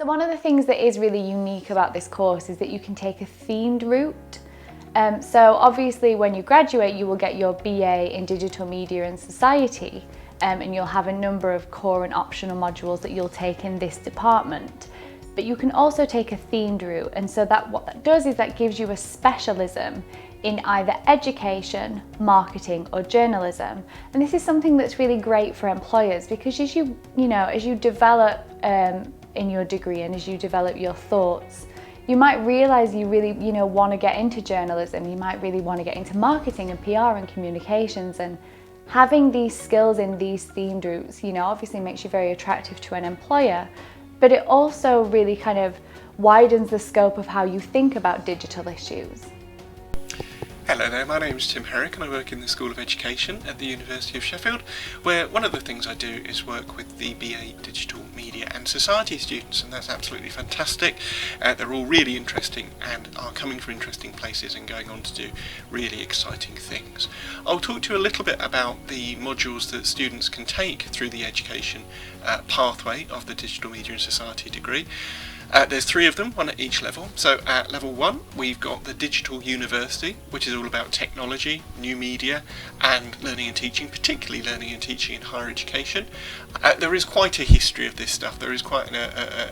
So one of the things that is really unique about this course is that you can take a themed route. So obviously when you graduate you will get your BA in Digital Media and Society, and you'll have a number of core and optional modules that you'll take in this department. But you can also take a themed route, and so what that does is that gives you a specialism in either education, marketing or journalism. And this is something that's really great for employers, because as you develop in your degree and as you develop your thoughts, you might realise you really want to get into journalism, you might really want to get into marketing and PR and communications, and having these skills in these themed routes, obviously makes you very attractive to an employer, but it also really kind of widens the scope of how you think about digital issues. Hello there, my name is Tim Herrick and I work in the School of Education at the University of Sheffield, where one of the things I do is work with the BA Digital Media and Society students, and that's absolutely fantastic. They're all really interesting and are coming from interesting places and going on to do really exciting things. I'll talk to you a little bit about the modules that students can take through the education pathway of the Digital Media and Society degree. There's 3 of them, one at each level. So at level 1 we've got the Digital University, which is all about technology, new media and learning and teaching, particularly learning and teaching in higher education. There is quite a history of this stuff. There is quite an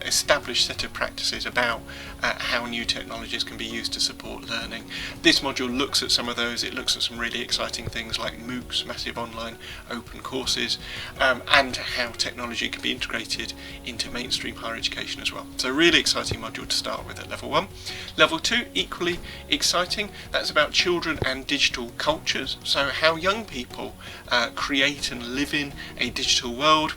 established set of practices about how new technologies can be used to support learning. This module looks at some of those. It looks at some really exciting things like MOOCs, massive online open courses, and how technology can be integrated into mainstream higher education as well. So really exciting module to start with at level 1. Level 2, equally exciting. That's about children and digital cultures. So how young people create and live in a digital world,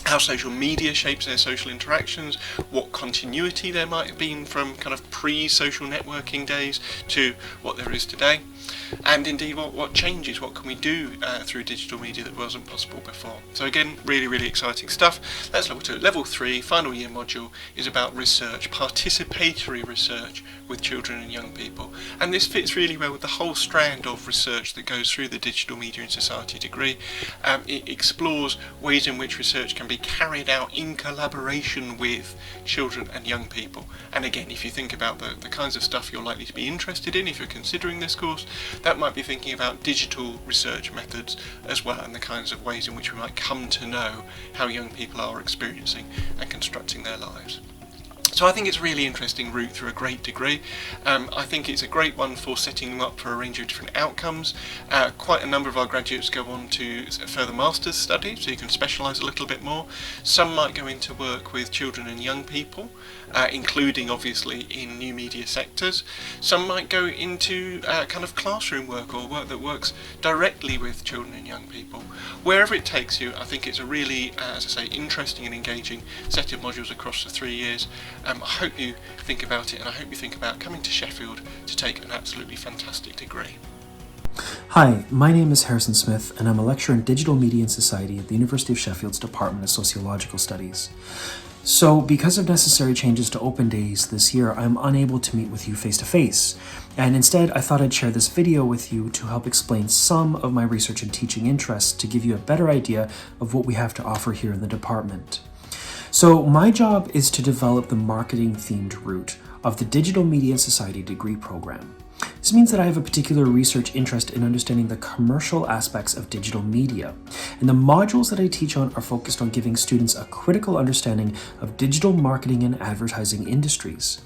how social media shapes their social interactions, what continuity there might have been from kind of pre-social networking days to what there is today, and indeed what changes, what can we do through digital media that wasn't possible before. So again, really exciting stuff. That's level 2. Level 3, final year module, is about research, participatory research with children and young people, and this fits really well with the whole strand of research that goes through the Digital Media and Society degree. It explores ways in which research can be carried out in collaboration with children and young people. And again, if you think about the kinds of stuff you're likely to be interested in if you're considering this course, that might be thinking about digital research methods as well, and the kinds of ways in which we might come to know how young people are experiencing and constructing their lives. So I think it's a really interesting route through a great degree. I think it's a great one for setting them up for a range of different outcomes. Quite a number of our graduates go on to further master's study, so you can specialise a little bit more. Some might go into work with children and young people, including obviously in new media sectors. Some might go into kind of classroom work or work that works directly with children and young people. Wherever it takes you, I think it's a really, as I say, interesting and engaging set of modules across the 3 years. I hope you think about it, and I hope you think about coming to Sheffield to take an absolutely fantastic degree. Hi, my name is Harrison Smith, and I'm a lecturer in Digital Media and Society at the University of Sheffield's Department of Sociological Studies. So, because of necessary changes to open days this year, I'm unable to meet with you face-to-face, and instead I thought I'd share this video with you to help explain some of my research and teaching interests to give you a better idea of what we have to offer here in the department. So my job is to develop the marketing-themed route of the Digital Media and Society degree program. This means that I have a particular research interest in understanding the commercial aspects of digital media, and the modules that I teach on are focused on giving students a critical understanding of digital marketing and advertising industries.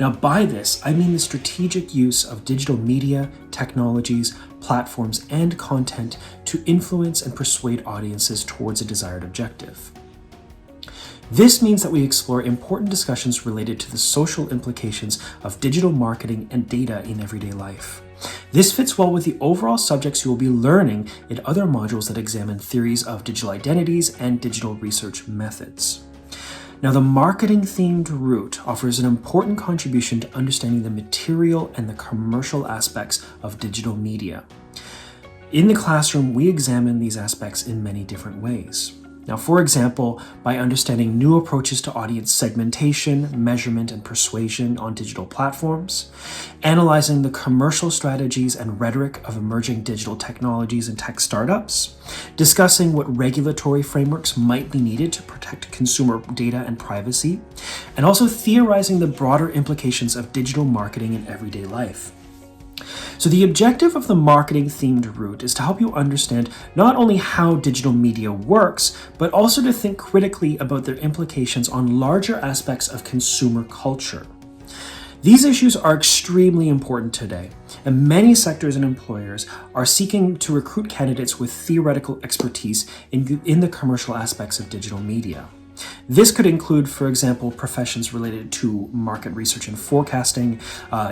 Now, by this, I mean the strategic use of digital media, technologies, platforms, and content to influence and persuade audiences towards a desired objective. This means that we explore important discussions related to the social implications of digital marketing and data in everyday life. This fits well with the overall subjects you will be learning in other modules that examine theories of digital identities and digital research methods. Now, the marketing-themed route offers an important contribution to understanding the material and the commercial aspects of digital media. In the classroom, we examine these aspects in many different ways. Now, for example, by understanding new approaches to audience segmentation, measurement, and persuasion on digital platforms, analyzing the commercial strategies and rhetoric of emerging digital technologies and tech startups, discussing what regulatory frameworks might be needed to protect consumer data and privacy, and also theorizing the broader implications of digital marketing in everyday life. So the objective of the marketing-themed route is to help you understand not only how digital media works, but also to think critically about their implications on larger aspects of consumer culture. These issues are extremely important today, and many sectors and employers are seeking to recruit candidates with theoretical expertise in the commercial aspects of digital media. This could include, for example, professions related to market research and forecasting,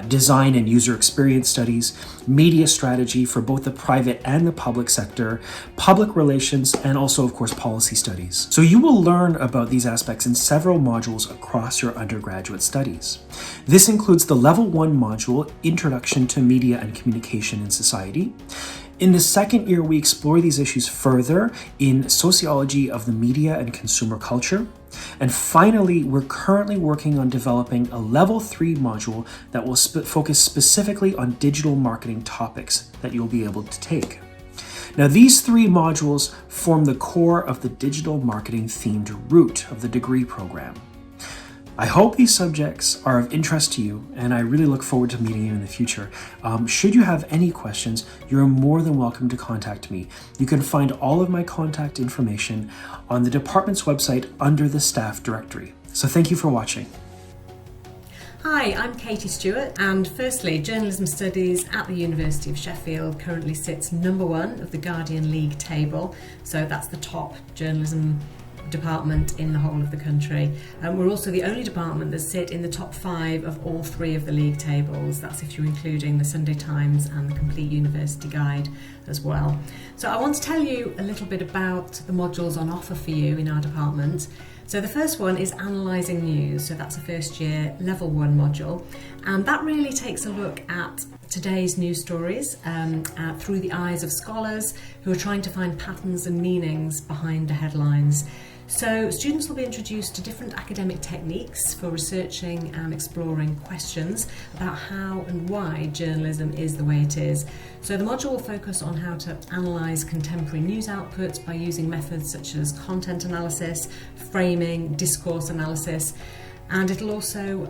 design and user experience studies, media strategy for both the private and the public sector, public relations, and also, of course, policy studies. So you will learn about these aspects in several modules across your undergraduate studies. This includes the Level 1 module, Introduction to Media and Communication in Society. In the second year, we explore these issues further in Sociology of the Media and Consumer Culture. And finally, we're currently working on developing a Level 3 module that will focus specifically on digital marketing topics that you'll be able to take. Now, these 3 modules form the core of the digital marketing themed route of the degree program. I hope these subjects are of interest to you, and I really look forward to meeting you in the future. Should you have any questions, you're more than welcome to contact me. You can find all of my contact information on the department's website under the staff directory. So thank you for watching. Hi, I'm Katie Stewart, and firstly, Journalism Studies at the University of Sheffield currently sits number 1 of the Guardian League table, so that's the top journalism department in the whole of the country. We're also the only department that sit in the top 5 of all 3 of the league tables. That's if you're including the Sunday Times and the Complete University Guide as well. So I want to tell you a little bit about the modules on offer for you in our department. So the first one is Analysing News, so that's a first year Level 1 module, and that really takes a look at today's news stories through the eyes of scholars who are trying to find patterns and meanings behind the headlines. So students will be introduced to different academic techniques for researching and exploring questions about how and why journalism is the way it is. So the module will focus on how to analyse contemporary news outputs by using methods such as content analysis, framing, discourse analysis, and it'll also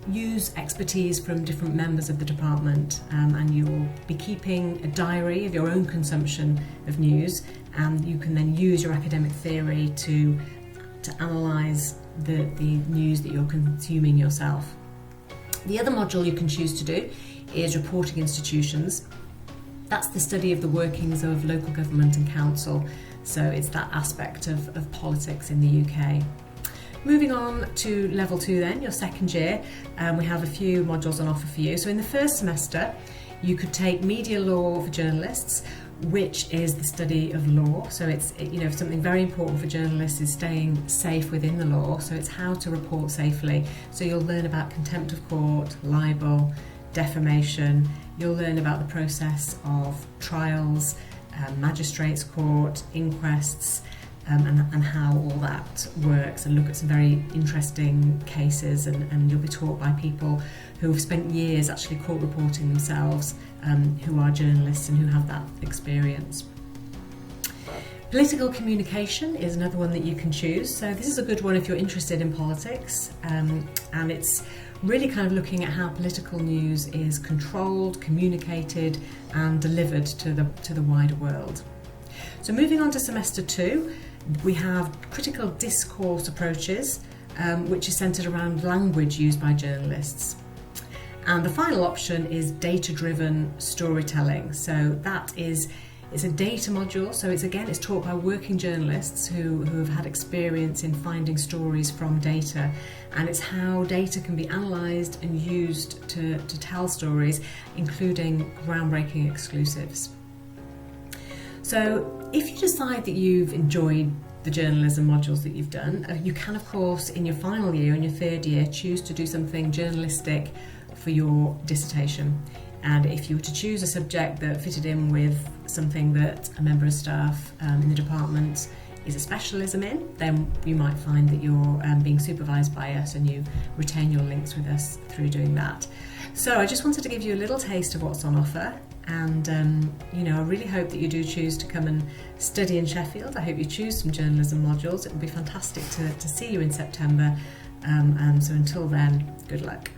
use expertise from different members of the department, and you'll be keeping a diary of your own consumption of news, and you can then use your academic theory to analyse the news that you're consuming yourself. The other module you can choose to do is Reporting Institutions. That's the study of the workings of local government and council, so it's that aspect of politics in the UK. Moving on to Level 2 then, your second year, we have a few modules on offer for you. So in the first semester, you could take Media Law for Journalists, which is the study of law. So it's, something very important for journalists is staying safe within the law. So it's how to report safely. So you'll learn about contempt of court, libel, defamation. You'll learn about the process of trials, magistrates' court, inquests, and how all that works, and look at some very interesting cases, and you'll be taught by people who have spent years actually court reporting themselves, who are journalists and who have that experience. Political communication is another one that you can choose. So this is a good one if you're interested in politics, and it's really kind of looking at how political news is controlled, communicated and delivered to the wider world. So moving on to semester 2, we have critical discourse approaches, which is centred around language used by journalists. And the final option is data-driven storytelling. So it's a data module, so it's taught by working journalists who have had experience in finding stories from data, and it's how data can be analysed and used to tell stories, including groundbreaking exclusives. So if you decide that you've enjoyed the journalism modules that you've done, you can of course in your final year, in your third year, choose to do something journalistic for your dissertation. And if you were to choose a subject that fitted in with something that a member of staff in the department is a specialism in, then you might find that you're being supervised by us and you retain your links with us through doing that. So I just wanted to give you a little taste of what's on offer, and I really hope that you do choose to come and study in Sheffield. I hope you choose some journalism modules. It will be fantastic to see you in September, and so until then, good luck.